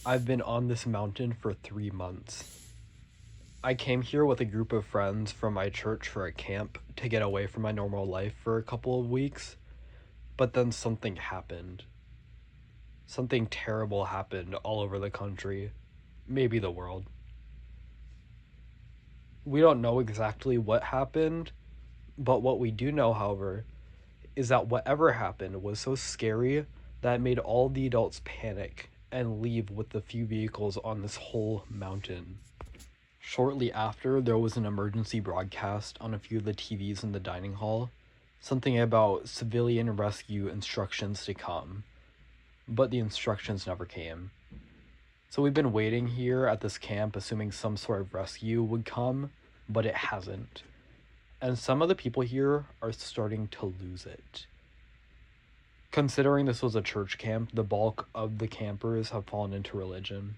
I've been on this mountain for 3 months. I came here with a group of friends from my church for a camp to get away from my normal life for a couple of weeks, but then something happened. Something terrible happened all over the country, maybe the world. We don't know exactly what happened, but what we do know, however, is that whatever happened was so scary that it made all the adults panic and leave with the few vehicles on this whole mountain. Shortly after, there was an emergency broadcast on a few of the TVs in the dining hall, something about civilian rescue instructions to come, but the instructions never came. So we've been waiting here at this camp assuming some sort of rescue would come, but it hasn't. And some of the people here are starting to lose it. Considering this was a church camp, the bulk of the campers have fallen into religion.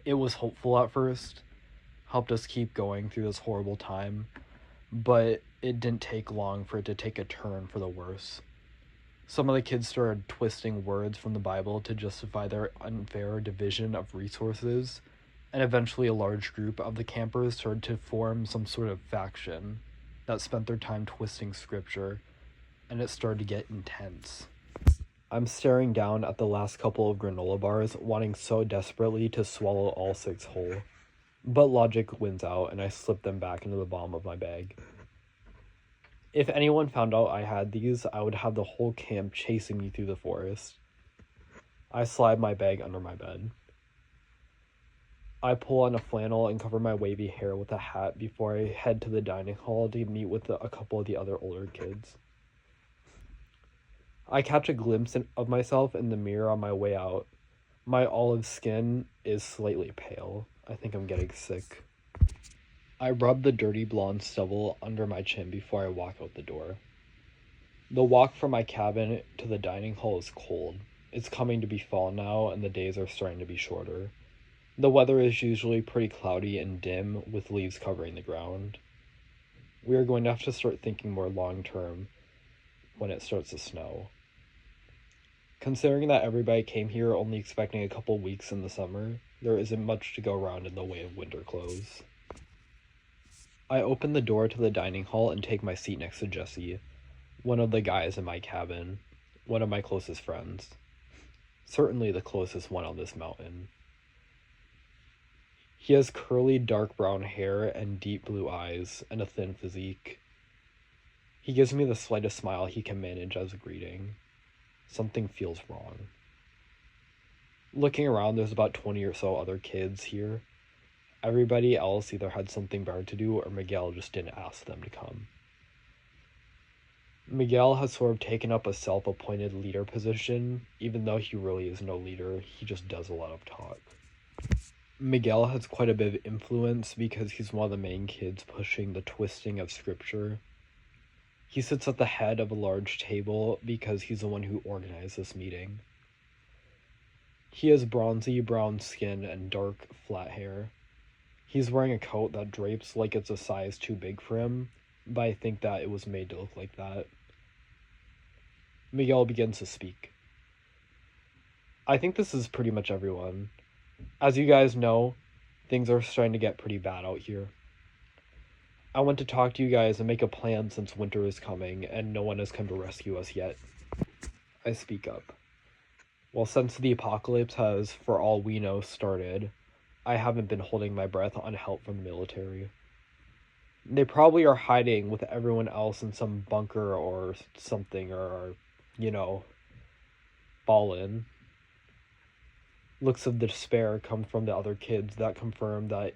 It was hopeful at first, helped us keep going through this horrible time, but it didn't take long for it to take a turn for the worse. Some of the kids started twisting words from the Bible to justify their unfair division of resources, and eventually a large group of the campers started to form some sort of faction that spent their time twisting scripture, and it started to get intense. I'm staring down at the last couple of granola bars, wanting so desperately to swallow all 6 whole. But logic wins out, and I slip them back into the bottom of my bag. If anyone found out I had these, I would have the whole camp chasing me through the forest. I slide my bag under my bed. I pull on a flannel and cover my wavy hair with a hat before I head to the dining hall to meet with a couple of the other older kids. I catch a glimpse of myself in the mirror on my way out. My olive skin is slightly pale. I think I'm getting sick. I rub the dirty blonde stubble under my chin before I walk out the door. The walk from my cabin to the dining hall is cold. It's coming to be fall now, and the days are starting to be shorter. The weather is usually pretty cloudy and dim, with leaves covering the ground. We are going to have to start thinking more long term when it starts to snow. Considering that everybody came here only expecting a couple weeks in the summer, there isn't much to go around in the way of winter clothes. I open the door to the dining hall and take my seat next to Jesse, one of the guys in my cabin, one of my closest friends. Certainly the closest one on this mountain. He has curly dark brown hair and deep blue eyes and a thin physique. He gives me the slightest smile he can manage as a greeting. Something feels wrong. Looking around, there's about 20 or so other kids here. Everybody else either had something better to do or Miguel just didn't ask them to come. Miguel has sort of taken up a self-appointed leader position, even though he really is no leader, he just does a lot of talk. Miguel has quite a bit of influence because he's one of the main kids pushing the twisting of scripture. He sits at the head of a large table because he's the one who organized this meeting. He has bronzy brown skin and dark, flat hair. He's wearing a coat that drapes like it's a size too big for him, but I think that it was made to look like that. Miguel begins to speak. I think this is pretty much everyone. As you guys know, things are starting to get pretty bad out here. I want to talk to you guys and make a plan since winter is coming and no one has come to rescue us yet. I speak up. Well, since the apocalypse has, for all we know, started, I haven't been holding my breath on help from the military. They probably are hiding with everyone else in some bunker or something, or, fallen. Looks of despair come from the other kids that confirm that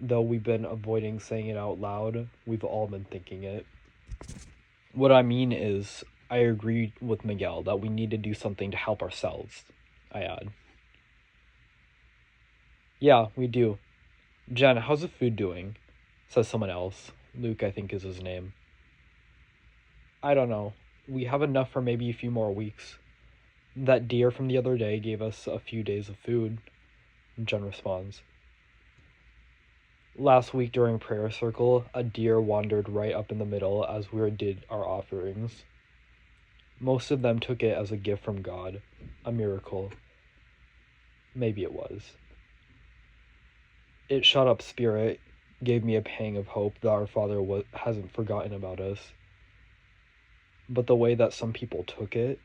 though we've been avoiding saying it out loud, we've all been thinking it. What I mean is, I agree with Miguel that we need to do something to help ourselves, I add. Yeah, we do. Jen, how's the food doing? Says someone else. Luke, I think, is his name. I don't know. We have enough for maybe a few more weeks. That deer from the other day gave us a few days of food, Jen responds. Last week during prayer circle, a deer wandered right up in the middle as we did our offerings. Most of them took it as a gift from God, a miracle. Maybe it was. It shut up spirit, gave me a pang of hope that our Father hasn't forgotten about us. But the way that some people took it,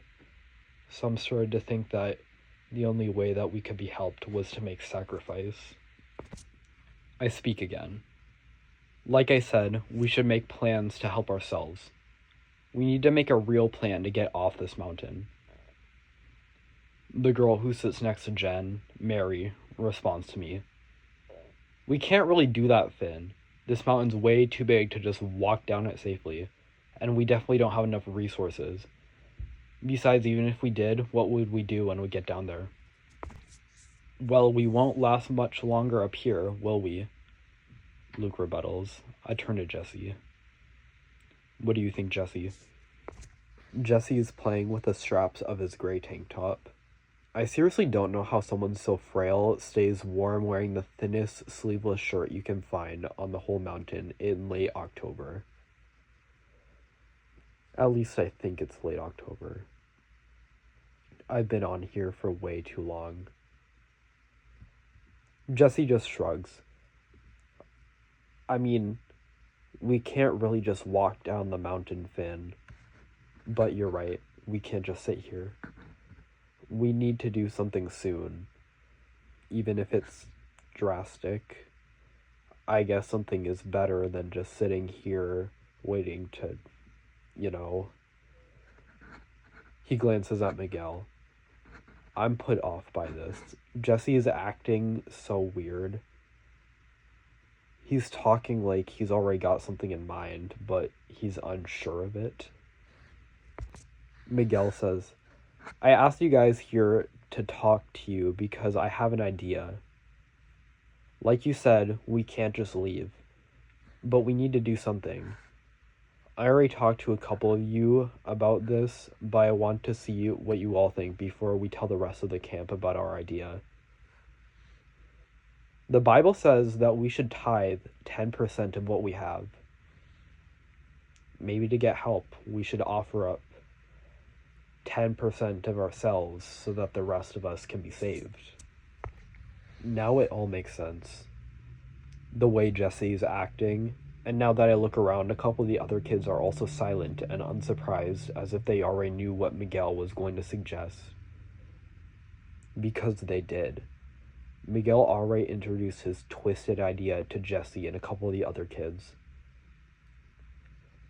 some started to think that the only way that we could be helped was to make sacrifice. I speak again. Like I said, we should make plans to help ourselves. We need to make a real plan to get off this mountain. The girl who sits next to Jen, Mary, responds to me. We can't really do that, Finn. This mountain's way too big to just walk down it safely, and we definitely don't have enough resources. Besides, even if we did, what would we do when we get down there? Well, we won't last much longer up here, will we? Luke rebuttals. I turn to Jesse. What do you think, Jesse? Jesse is playing with the straps of his gray tank top. I seriously don't know how someone so frail stays warm wearing the thinnest sleeveless shirt you can find on the whole mountain in late October. At least I think it's late October. I've been on here for way too long. Jesse just shrugs. I mean, we can't really just walk down the mountain, Finn. But you're right, we can't just sit here. We need to do something soon. Even if it's drastic. I guess something is better than just sitting here waiting to, He glances at Miguel. I'm put off by this. Jesse is acting so weird. He's talking like he's already got something in mind, but he's unsure of it. Miguel says, I asked you guys here to talk to you because I have an idea. Like you said, we can't just leave, but we need to do something. I already talked to a couple of you about this, but I want to see what you all think before we tell the rest of the camp about our idea. The Bible says that we should tithe 10% of what we have. Maybe to get help, we should offer up 10% of ourselves so that the rest of us can be saved. Now it all makes sense. The way Jesse's acting, and now that I look around, a couple of the other kids are also silent and unsurprised, as if they already knew what Miguel was going to suggest. Because they did. Miguel already introduced his twisted idea to Jesse and a couple of the other kids.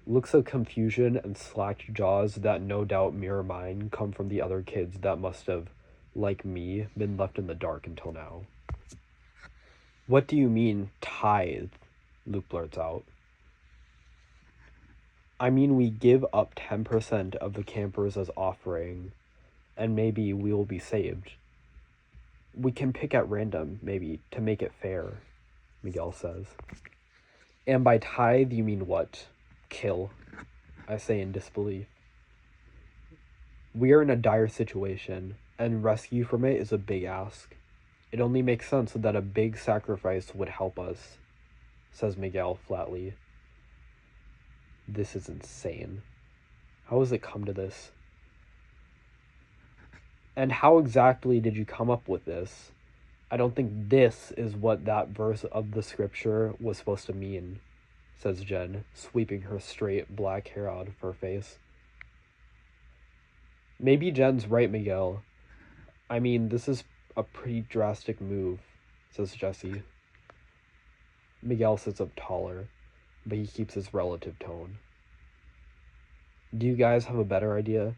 Looks of confusion and slacked jaws that no doubt mirror mine come from the other kids that must have, like me, been left in the dark until now. What do you mean, tithe? Luke blurts out. I mean we give up 10% of the campers as offering, and maybe we will be saved. We can pick at random, maybe, to make it fair, Miguel says. And by tithe, you mean what? Kill, I say in disbelief. We are in a dire situation, and rescue from it is a big ask. It only makes sense that a big sacrifice would help us, says Miguel flatly. This is insane. How has it come to this? And how exactly did you come up with this? I don't think this is what that verse of the scripture was supposed to mean, says Jen, sweeping her straight black hair out of her face. Maybe Jen's right, Miguel. I mean, this is a pretty drastic move, says Jesse. Miguel sits up taller, but he keeps his relative tone. Do you guys have a better idea?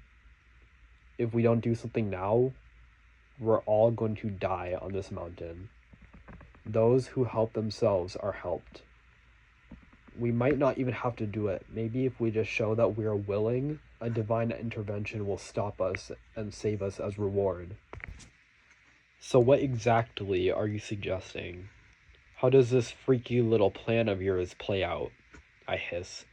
If we don't do something now, we're all going to die on this mountain. Those who help themselves are helped. We might not even have to do it. Maybe if we just show that we are willing, a divine intervention will stop us and save us as reward. So what exactly are you suggesting? How does this freaky little plan of yours play out? I hiss,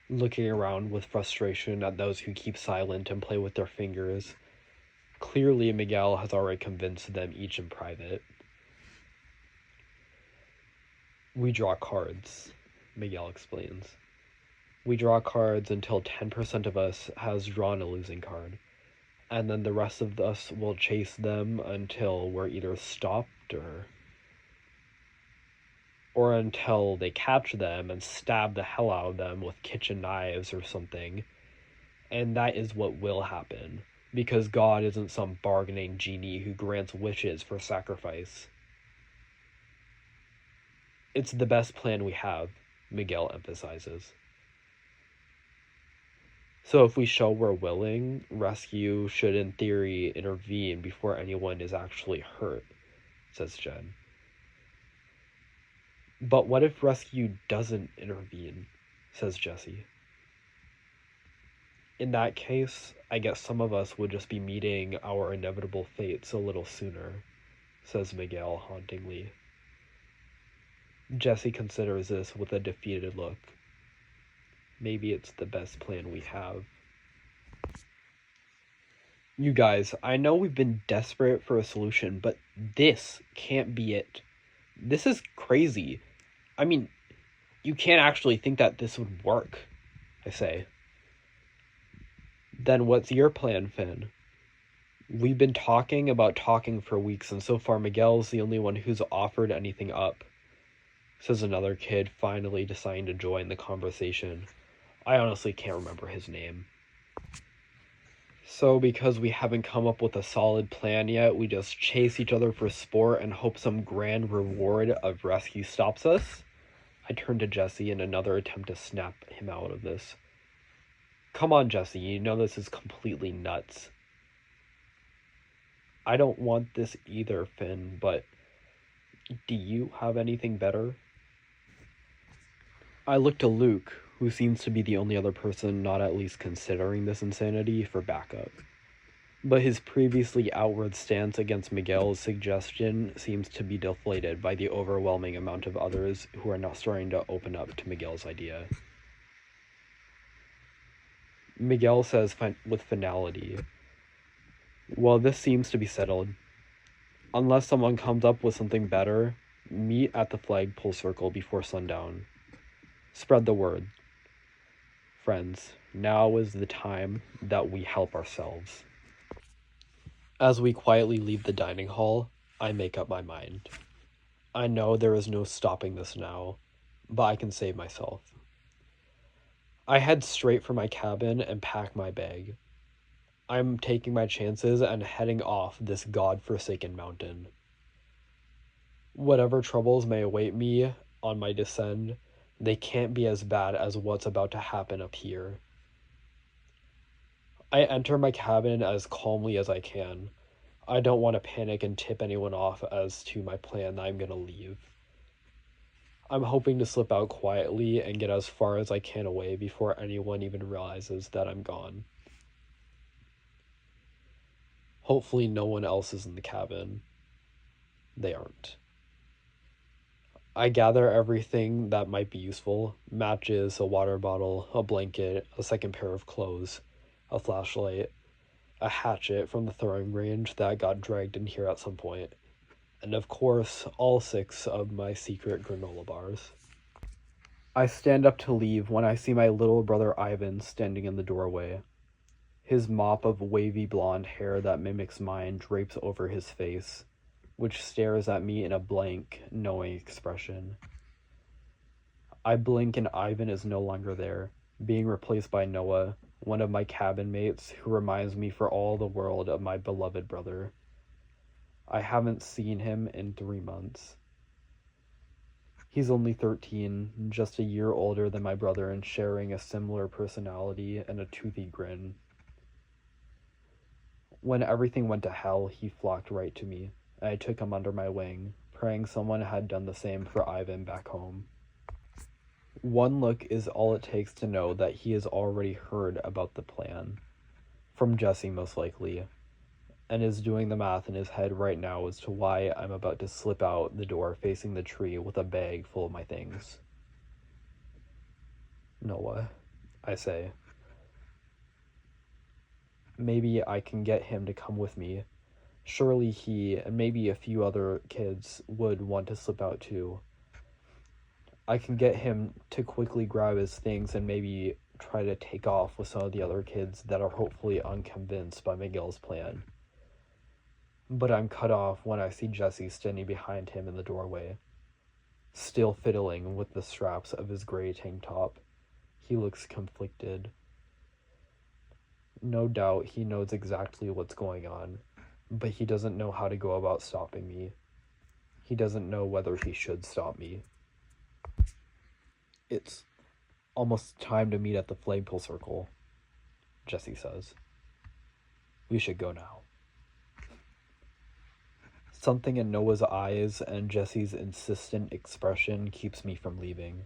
looking around with frustration at those who keep silent and play with their fingers. Clearly, Miguel has already convinced them each in private. We draw cards, Miguel explains. We draw cards until 10% of us has drawn a losing card, and then the rest of us will chase them until we're either stopped or until they catch them and stab the hell out of them with kitchen knives or something. And that is what will happen, because God isn't some bargaining genie who grants wishes for sacrifice. It's the best plan we have, Miguel emphasizes. So if we show we're willing, rescue should in theory intervene before anyone is actually hurt, says Jen. But what if rescue doesn't intervene, says Jesse. In that case, I guess some of us would just be meeting our inevitable fates a little sooner, says Miguel hauntingly. Jesse considers this with a defeated look. Maybe it's the best plan we have. You guys, I know we've been desperate for a solution, but this can't be it. This is crazy. I mean, you can't actually think that this would work, I say. Then what's your plan, Finn? We've been talking about talking for weeks, and so far Miguel's the only one who's offered anything up, says another kid, finally deciding to join the conversation. I honestly can't remember his name. So because we haven't come up with a solid plan yet, we just chase each other for sport and hope some grand reward of rescue stops us? I turn to Jesse in another attempt to snap him out of this. Come on, Jesse, you know this is completely nuts. I don't want this either, Finn, but do you have anything better? I look to Luke, who seems to be the only other person not at least considering this insanity, for backup. But his previously outward stance against Miguel's suggestion seems to be deflated by the overwhelming amount of others who are now starting to open up to Miguel's idea. Miguel says with finality, well, this seems to be settled. Unless someone comes up with something better, meet at the flagpole circle before sundown. Spread the word. Friends, now is the time that we help ourselves. As we quietly leave the dining hall, I make up my mind. I know there is no stopping this now, but I can save myself. I head straight for my cabin and pack my bag. I'm taking my chances and heading off this god-forsaken mountain. Whatever troubles may await me on my descent, they can't be as bad as what's about to happen up here. I enter my cabin as calmly as I can. I don't want to panic and tip anyone off as to my plan that I'm going to leave. I'm hoping to slip out quietly and get as far as I can away before anyone even realizes that I'm gone. Hopefully no one else is in the cabin. They aren't. I gather everything that might be useful: matches, a water bottle, a blanket, a second pair of clothes, a flashlight, a hatchet from the throwing range that got dragged in here at some point, and of course, all 6 of my secret granola bars. I stand up to leave when I see my little brother Ivan standing in the doorway. His mop of wavy blonde hair that mimics mine drapes over his face, which stares at me in a blank, knowing expression. I blink and Ivan is no longer there, being replaced by Noah, one of my cabin mates who reminds me for all the world of my beloved brother. I haven't seen him in 3 months. He's only 13, just a year older than my brother and sharing a similar personality and a toothy grin. When everything went to hell, he flocked right to me. I took him under my wing, praying someone had done the same for Ivan back home. One look is all it takes to know that he has already heard about the plan. From Jesse, most likely, and is doing the math in his head right now as to why I'm about to slip out the door facing the tree with a bag full of my things. Noah, I say. Maybe I can get him to come with me. Surely he, and maybe a few other kids, would want to slip out too. I can get him to quickly grab his things and maybe try to take off with some of the other kids that are hopefully unconvinced by Miguel's plan. But I'm cut off when I see Jesse standing behind him in the doorway, still fiddling with the straps of his gray tank top. He looks conflicted. No doubt he knows exactly what's going on, but he doesn't know how to go about stopping me. He doesn't know whether he should stop me. It's almost time to meet at the flagpole circle, Jesse says. We should go now. Something in Noah's eyes and Jesse's insistent expression keeps me from leaving.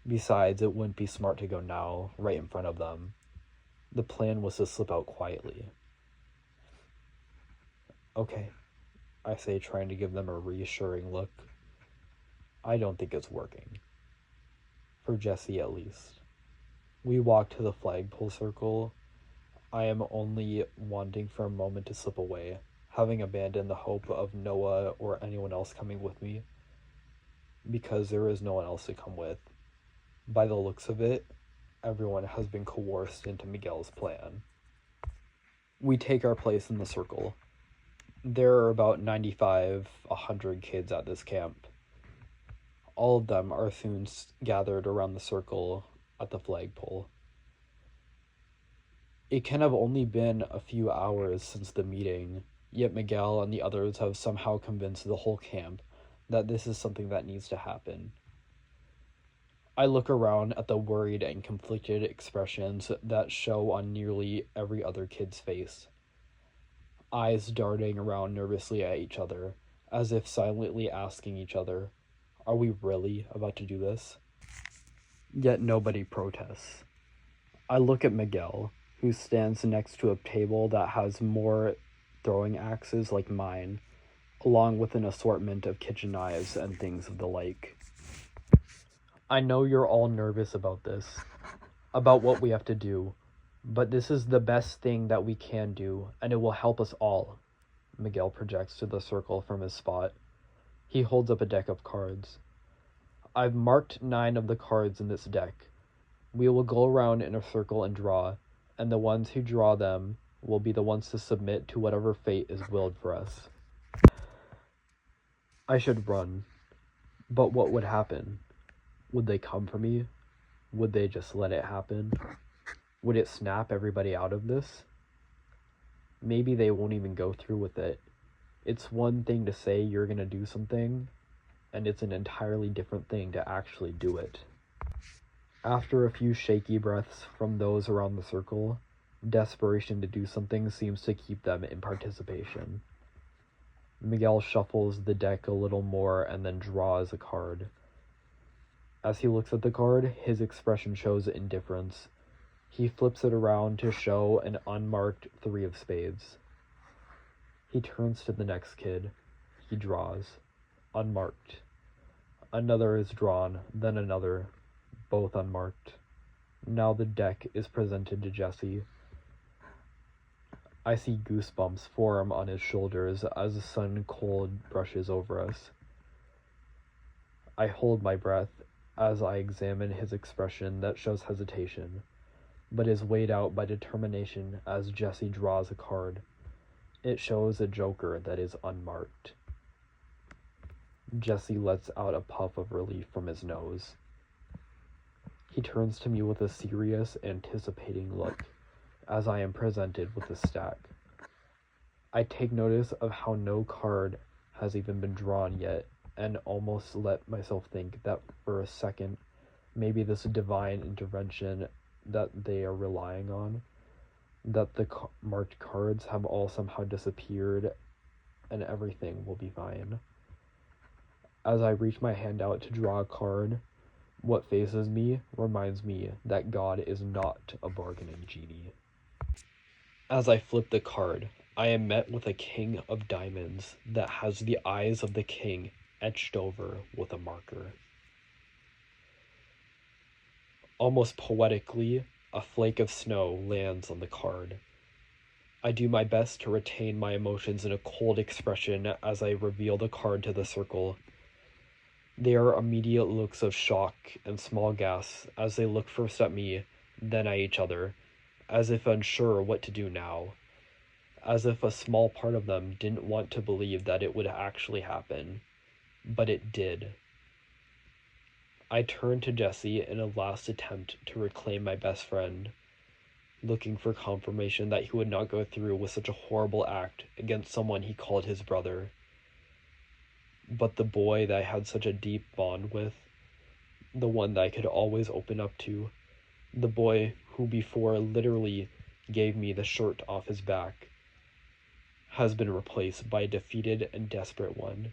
Besides, it wouldn't be smart to go now, right in front of them. The plan was to slip out quietly. Okay, I say, trying to give them a reassuring look. I don't think it's working. For Jesse, at least. We walk to the flagpole circle. I am only wanting for a moment to slip away, having abandoned the hope of Noah or anyone else coming with me, because there is no one else to come with. By the looks of it, everyone has been coerced into Miguel's plan. We take our place in the circle. There are about 100 kids at this camp. All of them are soon gathered around the circle at the flagpole. It can have only been a few hours since the meeting, yet Miguel and the others have somehow convinced the whole camp that this is something that needs to happen. I look around at the worried and conflicted expressions that show on nearly every other kid's face. Eyes darting around nervously at each other, as if silently asking each other, are we really about to do this? Yet nobody protests. I look at Miguel, who stands next to a table that has more throwing axes like mine, along with an assortment of kitchen knives and things of the like. I know you're all nervous about this, about what we have to do, but this is the best thing that we can do, and it will help us all. Miguel projects to the circle from his spot. He holds up a deck of cards. I've marked 9 of the cards in this deck. We will go around in a circle and draw, and the ones who draw them will be the ones to submit to whatever fate is willed for us. I should run, but what would happen? Would they come for me? Would they just let it happen? Would it snap everybody out of this? Maybe they won't even go through with it. It's one thing to say you're gonna do something, and it's an entirely different thing to actually do it. After a few shaky breaths from those around the circle, desperation to do something seems to keep them in participation. Miguel shuffles the deck a little more and then draws a card. As he looks at the card, his expression shows indifference. He flips it around to show an unmarked 3 of spades. He turns to the next kid. He draws. Unmarked. Another is drawn, then another, both unmarked. Now the deck is presented to Jesse. I see goosebumps form on his shoulders as the sun cold brushes over us. I hold my breath as I examine his expression that shows hesitation, but is weighed out by determination as Jesse draws a card. It shows a joker that is unmarked. Jesse lets out a puff of relief from his nose. He turns to me with a serious, anticipating look as I am presented with the stack. I take notice of how no card has even been drawn yet, and almost let myself think that for a second, maybe this divine intervention that they are relying on, that the marked cards have all somehow disappeared and everything will be fine. As I reach my hand out to draw a card, what faces me reminds me that God is not a bargaining genie. As I flip the card, I am met with a king of diamonds that has the eyes of the king etched over with a marker. Almost poetically, a flake of snow lands on the card. I do my best to retain my emotions in a cold expression as I reveal the card to the circle. They are immediate looks of shock and small gasps as they look first at me, then at each other, as if unsure what to do now, as if a small part of them didn't want to believe that it would actually happen, but it did. I turned to Jesse in a last attempt to reclaim my best friend, looking for confirmation that he would not go through with such a horrible act against someone he called his brother. But the boy that I had such a deep bond with, the one that I could always open up to, the boy who before literally gave me the shirt off his back, has been replaced by a defeated and desperate one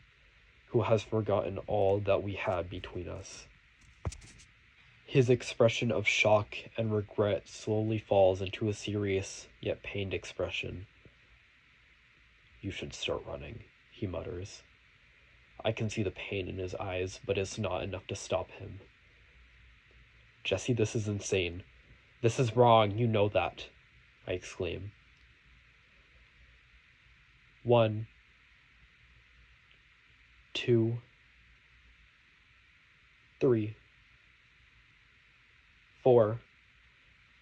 who has forgotten all that we had between us. His expression of shock and regret slowly falls into a serious yet pained expression. "You should start running," he mutters. I can see the pain in his eyes, but it's not enough to stop him. "Jesse, this is insane. This is wrong, you know that," I exclaim. 1, 2, 3, 4.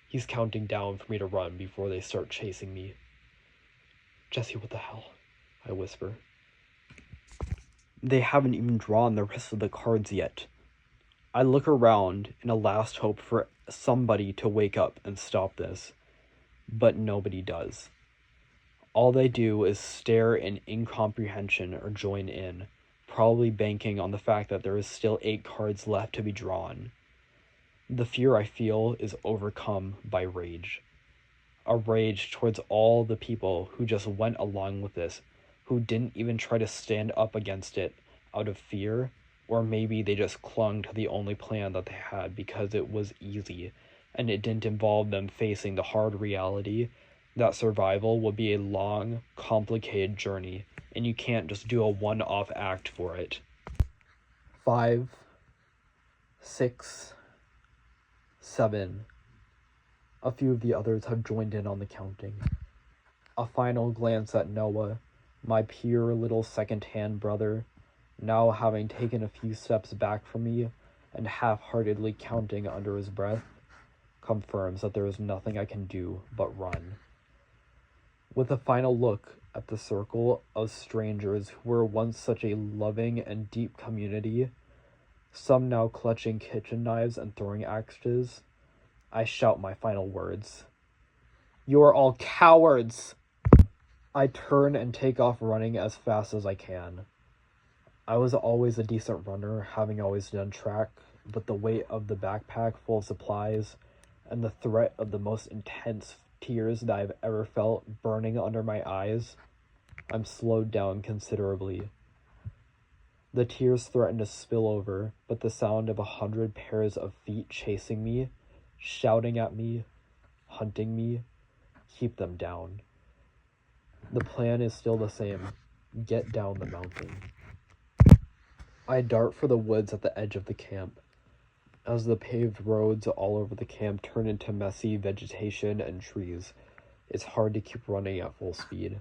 He's counting down for me to run before they start chasing me. "Jesse, what the hell?" I whisper. They haven't even drawn the rest of the cards yet. I look around in a last hope for somebody to wake up and stop this, but nobody does. All they do is stare in incomprehension or join in, probably banking on the fact that there is still 8 cards left to be drawn. The fear I feel is overcome by rage. A rage towards all the people who just went along with this, who didn't even try to stand up against it out of fear, or maybe they just clung to the only plan that they had because it was easy, and it didn't involve them facing the hard reality that survival would be a long, complicated journey, and you can't just do a one-off act for it. 5, 6, 7. A few of the others have joined in on the counting. A final glance at Noah, my pure little second-hand brother, now having taken a few steps back from me and half-heartedly counting under his breath, confirms that there is nothing I can do but run. With a final look at the circle of strangers who were once such a loving and deep community, some now clutching kitchen knives and throwing axes, I shout my final words. "You are all cowards!" I turn and take off running as fast as I can. I was always a decent runner, having always done track, but the weight of the backpack full of supplies and the threat of the most intense tears that I've ever felt burning under my eyes, I'm slowed down considerably. The tears threaten to spill over, but the sound of 100 pairs of feet chasing me, shouting at me, hunting me, keep them down. The plan is still the same. Get down the mountain. I dart for the woods at the edge of the camp. As the paved roads all over the camp turn into messy vegetation and trees, it's hard to keep running at full speed.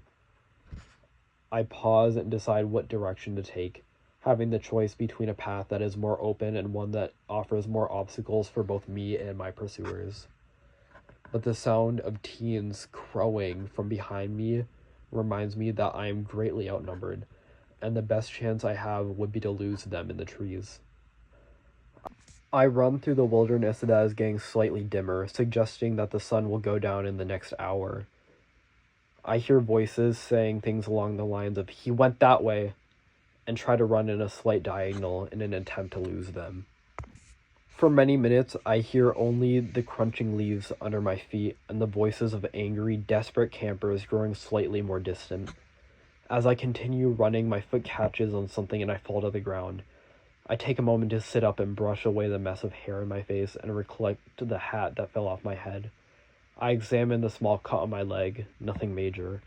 I pause and decide what direction to take, having the choice between a path that is more open and one that offers more obstacles for both me and my pursuers. But the sound of teens crowing from behind me reminds me that I am greatly outnumbered, and the best chance I have would be to lose them in the trees. I run through the wilderness that is getting slightly dimmer, suggesting that the sun will go down in the next hour. I hear voices saying things along the lines of, "He went that way," and try to run in a slight diagonal in an attempt to lose them. For many minutes, I hear only the crunching leaves under my feet and the voices of angry, desperate campers growing slightly more distant. As I continue running, my foot catches on something and I fall to the ground. I take a moment to sit up and brush away the mess of hair in my face and recollect the hat that fell off my head. I examine the small cut on my leg, nothing major,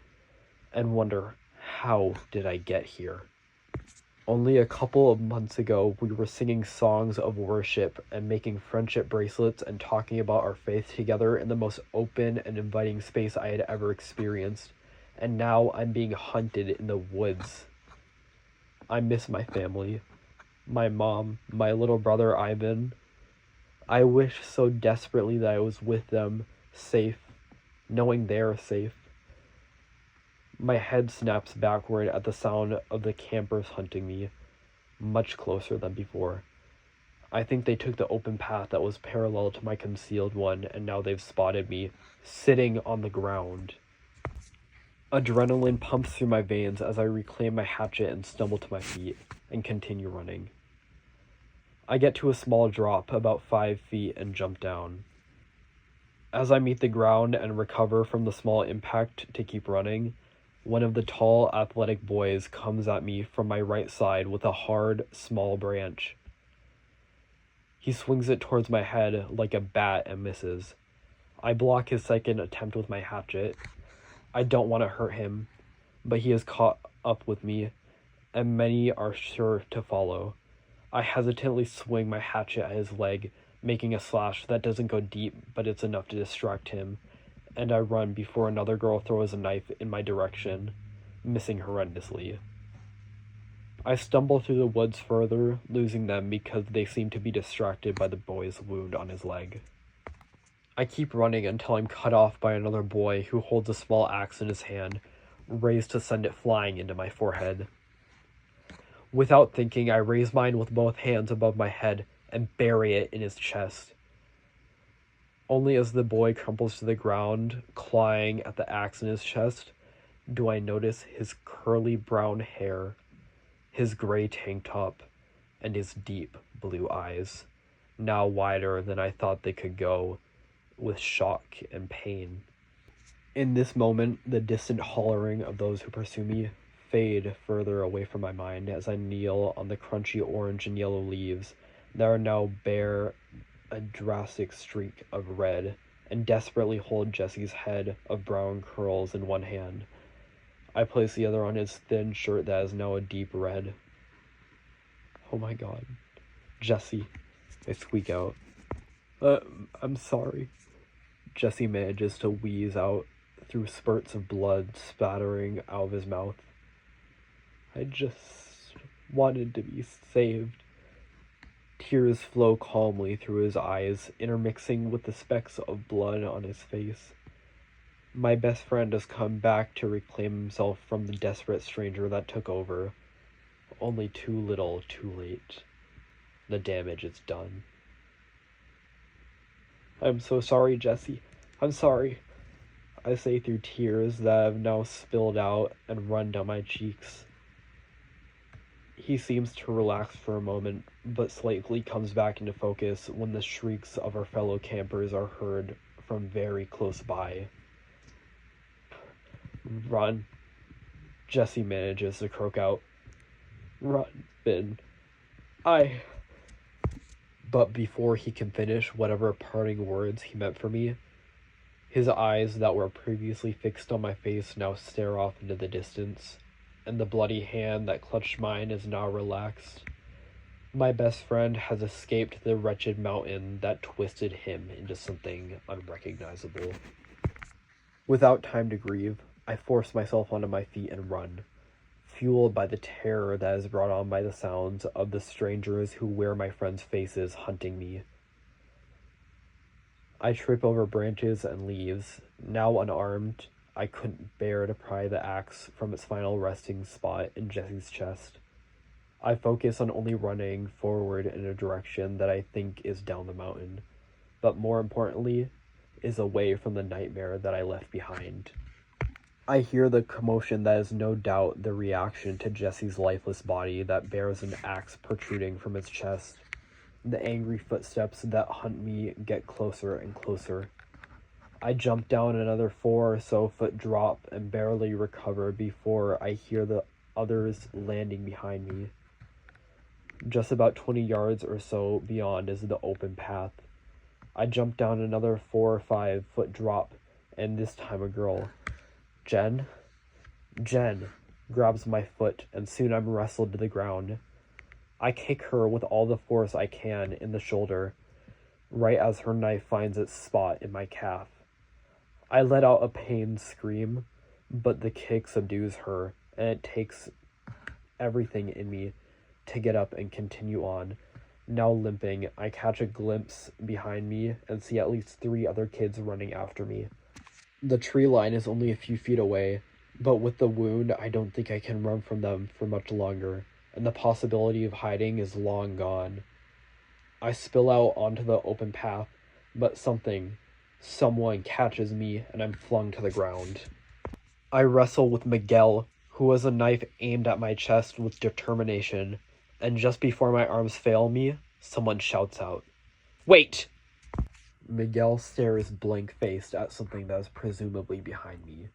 and wonder, how did I get here? Only a couple of months ago, we were singing songs of worship and making friendship bracelets and talking about our faith together in the most open and inviting space I had ever experienced, and now I'm being hunted in the woods. I miss my family. my mom, my little brother Ivan. I wish so desperately that I was with them, safe, knowing they're safe. My head snaps backward at the sound of the campers hunting me, much closer than before. I think they took the open path that was parallel to my concealed one, and now they've spotted me, sitting on the ground. Adrenaline pumps through my veins as I reclaim my hatchet and stumble to my feet, and continue running. I get to a small drop, about 5 feet, and jump down. As I meet the ground and recover from the small impact to keep running, one of the tall, athletic boys comes at me from my right side with a hard, small branch. He swings it towards my head like a bat and misses. I block his second attempt with my hatchet. I don't want to hurt him, but he has caught up with me, and many are sure to follow. I hesitantly swing my hatchet at his leg, making a slash that doesn't go deep, but it's enough to distract him, and I run before another girl throws a knife in my direction, missing horrendously. I stumble through the woods further, losing them because they seem to be distracted by the boy's wound on his leg. I keep running until I'm cut off by another boy who holds a small axe in his hand, raised to send it flying into my forehead. Without thinking, I raise mine with both hands above my head and bury it in his chest. Only as the boy crumples to the ground, clawing at the axe in his chest, do I notice his curly brown hair, his gray tank top, and his deep blue eyes, now wider than I thought they could go, with shock and pain. In this moment, the distant hollering of those who pursue me fade further away from my mind as I kneel on the crunchy orange and yellow leaves that are now bare a drastic streak of red, and desperately hold Jesse's head of brown curls in one hand. I place the other on his thin shirt that is now a deep red. Oh my god. Jesse, I squeak out. I'm sorry. Jesse manages to wheeze out through spurts of blood spattering out of his mouth. I just wanted to be saved. Tears flow calmly through his eyes, intermixing with the specks of blood on his face. My best friend has come back to reclaim himself from the desperate stranger that took over. Only too little, too late. The damage is done. I'm so sorry, Jesse. I'm sorry, I say through tears that have now spilled out and run down my cheeks. He seems to relax for a moment, but slightly comes back into focus when the shrieks of our fellow campers are heard from very close by. Run. Jesse manages to croak out. Run, Ben. But before he can finish whatever parting words he meant for me, his eyes that were previously fixed on my face now stare off into the distance, and the bloody hand that clutched mine is now relaxed. My best friend has escaped the wretched mountain that twisted him into something unrecognizable. Without time to grieve, I force myself onto my feet and run, fueled by the terror that is brought on by the sounds of the strangers who wear my friends' faces hunting me. I trip over branches and leaves. Now unarmed, I couldn't bear to pry the axe from its final resting spot in Jesse's chest. I focus on only running forward in a direction that I think is down the mountain, but more importantly, is away from the nightmare that I left behind. I hear the commotion that is no doubt the reaction to Jesse's lifeless body that bears an axe protruding from its chest. The angry footsteps that hunt me get closer and closer. I jump down another 4 or so foot drop and barely recover before I hear the others landing behind me. Just about 20 yards or so beyond is the open path. I jump down another 4 or 5 foot drop, and this time a girl. Jen grabs my foot, and soon I'm wrestled to the ground. I kick her with all the force I can in the shoulder, right as her knife finds its spot in my calf. I let out a pained scream, but the kick subdues her, and it takes everything in me to get up and continue on. Now limping, I catch a glimpse behind me and see at least 3 other kids running after me. The tree line is only a few feet away, but with the wound, I don't think I can run from them for much longer, and the possibility of hiding is long gone. I spill out onto the open path, but someone catches me, and I'm flung to the ground. I wrestle with Miguel, who has a knife aimed at my chest with determination, and just before my arms fail me, someone shouts out, "Wait!" Miguel stares blank-faced at something that is presumably behind me.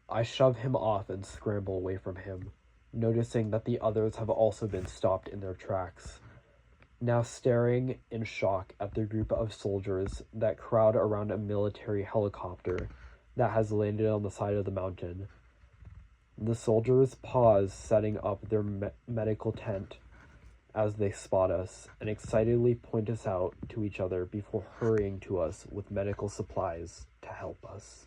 I shove him off and scramble away from him, noticing that the others have also been stopped in their tracks, now staring in shock at the group of soldiers that crowd around a military helicopter that has landed on the side of the mountain. The soldiers pause setting up their medical tent as they spot us and excitedly point us out to each other before hurrying to us with medical supplies to help us.